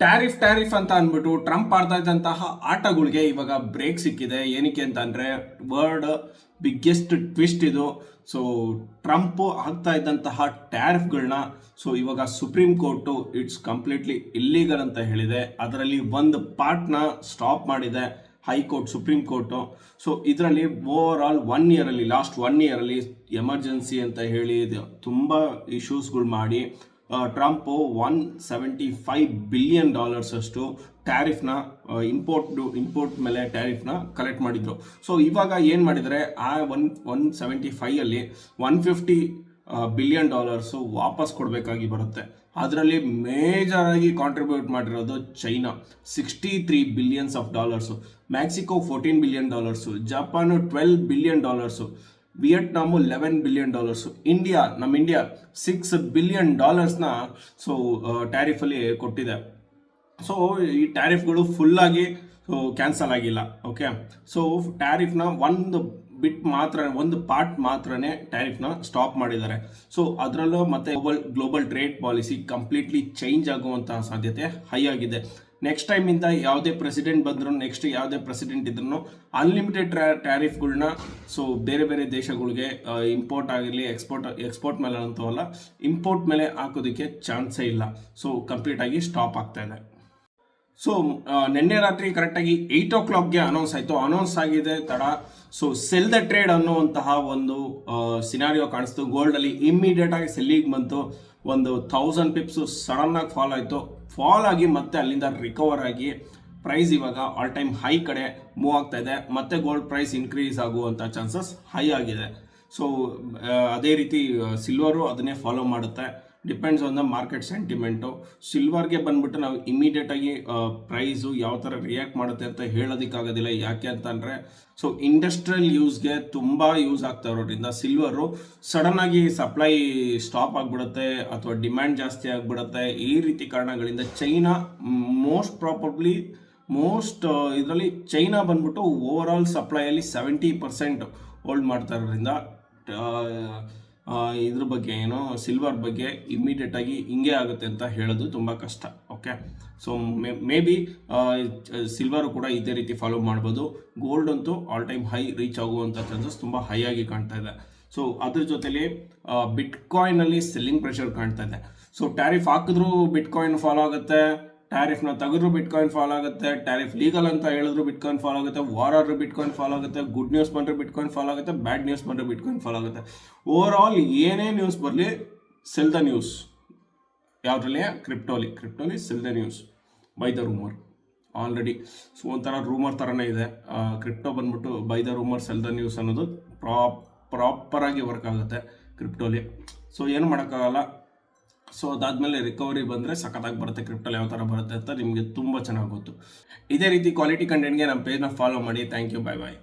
Tariff ಅಂತ ಅಂದ್ಬಿಟ್ಟು Trump ಆಡ್ತಾ ಇದ್ದಂತಹ ಆಟಗಳಿಗೆ ಇವಾಗ ಬ್ರೇಕ್ ಸಿಕ್ಕಿದೆ. ಏನಕ್ಕೆ ಅಂತ ಅಂದ್ರೆ ವರ್ಲ್ಡ್ ಬಿಗ್ಗೆಸ್ಟ್ ಟ್ವಿಸ್ಟ್ ಇದು. ಸೊ ಟ್ರಂಪ್ ಆಗ್ತಾ ಇದ್ದಂತಹ ಟ್ಯಾರಿಫ್ಗಳನ್ನ ಇವಾಗ supreme court it's completely illegal ಅಂತ ಹೇಳಿದೆ. ಅದರಲ್ಲಿ ಒಂದು ಪಾರ್ಟ್ನ ಸ್ಟಾಪ್ ಮಾಡಿದೆ ಹೈಕೋರ್ಟ್, ಸುಪ್ರೀಂ ಕೋರ್ಟು. ಇದರಲ್ಲಿ ಓವರ್ ಆಲ್ ಲಾಸ್ಟ್ 1 ಇಯರಲ್ಲಿ ಎಮರ್ಜೆನ್ಸಿ ಅಂತ ಹೇಳಿ ತುಂಬ ಇಶ್ಯೂಸ್ಗಳು ಮಾಡಿ ಟ್ರಂಪ್ $175 ಬಿಲಿಯನ್ ಅಷ್ಟು ಟ್ಯಾರಿಫ್ನ ಇಂಪೋರ್ಟ್ ಮೇಲೆ ಟ್ಯಾರಿಫ್ನ ಕಲೆಕ್ಟ್ ಮಾಡಿದ್ರು. ಇವಾಗ ಏನು ಮಾಡಿದರೆ ಆ 175 $150 ಬಿಲಿಯನ್ ವಾಪಸ್ ಕೊಡಬೇಕಾಗಿ ಬರುತ್ತೆ. ಅದರಲ್ಲಿ ಮೇಜರ್ ಆಗಿ ಕಾಂಟ್ರಿಬ್ಯೂಟ್ ಮಾಡಿರೋದು China $63 billions, Mexico $14 billion, Japan $12 billion, Vietnam $11 billion, ನಮ್ಮ ಇಂಡಿಯಾ $6 ಬಿಲಿಯನ್ ಟ್ಯಾರಿಫ್ ಅಲ್ಲಿ ಕೊಟ್ಟಿದೆ. ಈ ಟ್ಯಾರಿಫ್ಗಳು ಫುಲ್ಲಾಗಿ ಕ್ಯಾನ್ಸಲ್ ಆಗಿಲ್ಲ. ಓಕೆ, ಟ್ಯಾರಿಫ್ನ ಒಂದು ಪಾರ್ಟ್ ಮಾತ್ರನೇ ಟ್ಯಾರಿಫ್ನ ಸ್ಟಾಪ್ ಮಾಡಿದ್ದಾರೆ. ಅದರಲ್ಲೂ ಮತ್ತೆ global trade policy completely change ಆಗುವಂತಹ ಸಾಧ್ಯತೆ ಹೈ ಆಗಿದೆ. ನೆಕ್ಸ್ಟ್ ಟೈಮ್ ಇಂದ ಯಾವುದೇ ಪ್ರೆಸಿಡೆಂಟ್ ಬಂದ್ರು, ನೆಕ್ಸ್ಟ್ ಯಾವುದೇ ಪ್ರೆಸಿಡೆಂಟ್ ಇದ್ರು ಅನ್ಲಿಮಿಟೆಡ್ ಟ್ಯಾರಿಫ್ಗಳನ್ನ ಬೇರೆ ಬೇರೆ ದೇಶಗಳಿಗೆ ಇಂಪೋರ್ಟ್ ಆಗಿರಲಿ, ಎಕ್ಸ್ಪೋರ್ಟ್ ಮೇಲೆ ಅಂತವಲ್ಲ, ಇಂಪೋರ್ಟ್ ಮೇಲೆ ಹಾಕೋದಕ್ಕೆ ಚಾನ್ಸೇ ಇಲ್ಲ. ಕಂಪ್ಲೀಟ್ ಆಗಿ ಸ್ಟಾಪ್ ಆಗ್ತಾ ಇದೆ. ನಿನ್ನೆ ರಾತ್ರಿ ಕರೆಕ್ಟಾಗಿ 8 o'clockಗೆ ಅನೌನ್ಸ್ ಆಗಿದೆ ತಡ. ಸೆಲ್ ದ ಟ್ರೇಡ್ ಅನ್ನುವಂತಹ ಒಂದು ಸಿನಾರಿಯೋ ಕಾಣಿಸ್ತು. ಗೋಲ್ಡಲ್ಲಿ ಇಮ್ಮಿಡಿಯೇಟ್ ಆಗಿ ಸೆಲ್ಲಿಗೆ ಬಂತು. ಒಂದು 1000 pips ಸಡನ್ ಆಗಿ ಫಾಲ್ ಆಗಿ ಮತ್ತೆ ಅಲ್ಲಿಂದ ರಿಕವರ್ ಆಗಿ ಪ್ರೈಸ್ ಇವಾಗ ಆಲ್ ಟೈಮ್ ಹೈ ಕಡೆ ಮೂವ್ ಆಗ್ತಾ ಇದೆ. ಮತ್ತೆ ಗೋಲ್ಡ್ ಪ್ರೈಸ್ ಇನ್ಕ್ರೀಸ್ ಆಗುವಂಥ ಚಾನ್ಸಸ್ ಹೈ ಆಗಿದೆ. ಅದೇ ರೀತಿ ಸಿಲ್ವರು ಅದನ್ನೇ ಫಾಲೋ ಮಾಡುತ್ತೆ. Depends on the market sentiment. ಸಿಲ್ವರ್ಗೆ ಬಂದ್ಬಿಟ್ಟು ನಾವು ಇಮಿಡಿಯೇಟ್ ಆಗಿ ಪ್ರೈಸು ಯಾವ ಥರ ರಿಯಾಕ್ಟ್ ಮಾಡುತ್ತೆ ಅಂತ ಹೇಳೋದಕ್ಕಾಗೋದಿಲ್ಲ. ಯಾಕೆ ಅಂತಂದರೆ ಇಂಡಸ್ಟ್ರಿಯಲ್ ಯೂಸ್ಗೆ ತುಂಬ ಯೂಸ್ ಆಗ್ತಾ ಇರೋದ್ರಿಂದ ಸಿಲ್ವರು ಸಡನ್ ಆಗಿ ಸಪ್ಲೈ ಸ್ಟಾಪ್ ಆಗಿಬಿಡುತ್ತೆ ಅಥವಾ ಡಿಮ್ಯಾಂಡ್ ಜಾಸ್ತಿ ಆಗಿಬಿಡುತ್ತೆ. ಈ ರೀತಿ ಕಾರಣಗಳಿಂದ ಚೈನಾ ಇದರಲ್ಲಿ ಚೈನಾ ಬಂದ್ಬಿಟ್ಟು ಓವರ್ ಆಲ್ ಸಪ್ಲೈಯಲ್ಲಿ 70% ಹೋಲ್ಡ್ ಮಾಡ್ತಾ ಇರೋದ್ರಿಂದ ಇದ್ರ ಬಗ್ಗೆ ಸಿಲ್ವರ್ ಬಗ್ಗೆ ಇಮ್ಮಿಡಿಯೇಟ್ ಆಗಿ ಹಿಂಗೆ ಆಗುತ್ತೆ ಅಂತ ಹೇಳೋದು ತುಂಬ ಕಷ್ಟ. ಓಕೆ, ಮೇ ಬಿ ಸಿಲ್ವರು ಕೂಡ ಇದೇ ರೀತಿ ಫಾಲೋ ಮಾಡ್ಬೋದು. ಗೋಲ್ಡ್ ಅಂತೂ ಆಲ್ ಟೈಮ್ ಹೈ ರೀಚ್ ಆಗುವಂಥ ಚಾನ್ಸಸ್ ತುಂಬ ಹೈ ಆಗಿ ಕಾಣ್ತಾ ಇದೆ. ಅದ್ರ ಜೊತೆಲಿ ಬಿಟ್ಕಾಯಿನಲ್ಲಿ ಸೆಲ್ಲಿಂಗ್ ಪ್ರೆಷರ್ ಕಾಣ್ತಾ ಇದೆ. ಟ್ಯಾರಿಫ್ ಹಾಕಿದ್ರು ಬಿಟ್ಕಾಯಿನ್ ಫಾಲೋ ಆಗುತ್ತೆ, ಟ್ಯಾರಿಫ್ನ ತೆಗೆದ್ರು ಬಿಟ್ಕಾಯಿನ್ ಫಾಲೋ ಆಗುತ್ತೆ, ಟ್ಯಾರಿಫ್ ಲೀಗಲ್ ಅಂತ ಹೇಳಿದ್ರು ಬಿಟ್ಕಾಯಿನ್ ಫಾಲೋ ಆಗುತ್ತೆ, ವಾರ್ ಆರ್ಡರ್ ಬಿಟ್ಕಾಯಿನ್ ಫಾಲೋ ಆಗುತ್ತೆ, ಗುಡ್ ನ್ಯೂಸ್ ಬಂದರೆ ಬಿಟ್ಕಾಯಿನ್ ಫಾಲೋ ಆಗುತ್ತೆ, ಬ್ಯಾಡ್ ನ್ಯೂಸ್ ಬಂದರೆ ಬಿಟ್ಕಾಯಿನ್ ಫಾಲೋ ಆಗುತ್ತೆ. ಓವರ್ ಆಲ್ ಏನೇ ನ್ಯೂಸ್ ಬರಲಿ ಸೆಲ್ ದ ನ್ಯೂಸ್. ಯಾವುದ್ರಲ್ಲಿ? ಕ್ರಿಪ್ಟೋಲಿ sell the news by the rumour. Already ಒಂಥರ ರೂಮರ್ ಥರನೇ ಇದೆ. ಕ್ರಿಪ್ಟೋ ಬಂದ್ಬಿಟ್ಟು by the rumour sell the news ಅನ್ನೋದು ಪ್ರಾಪರಾಗಿ ವರ್ಕ್ ಆಗುತ್ತೆ ಕ್ರಿಪ್ಟೋಲಿ. ಏನು ಮಾಡೋಕ್ಕಾಗಲ್ಲ. ಅದಾದಮೇಲೆ ರಿಕವರಿ ಬಂದರೆ ಸಖತ್ತಾಗಿ ಬರುತ್ತೆ. ಕ್ರಿಪ್ಟೋಲಿ ಯಾವ ಥರ ಬರುತ್ತೆ ಅಂತ ನಿಮಗೆ ತುಂಬ ಚೆನ್ನಾಗಿ ಗೊತ್ತು. ಇದೇ ರೀತಿ ಕ್ವಾಲಿಟಿ ಕಂಟೆಂಟ್ಗೆ ನಮ್ಮ ಪೇಜ್ನ ಫಾಲೋ ಮಾಡಿ. Thank you, bye.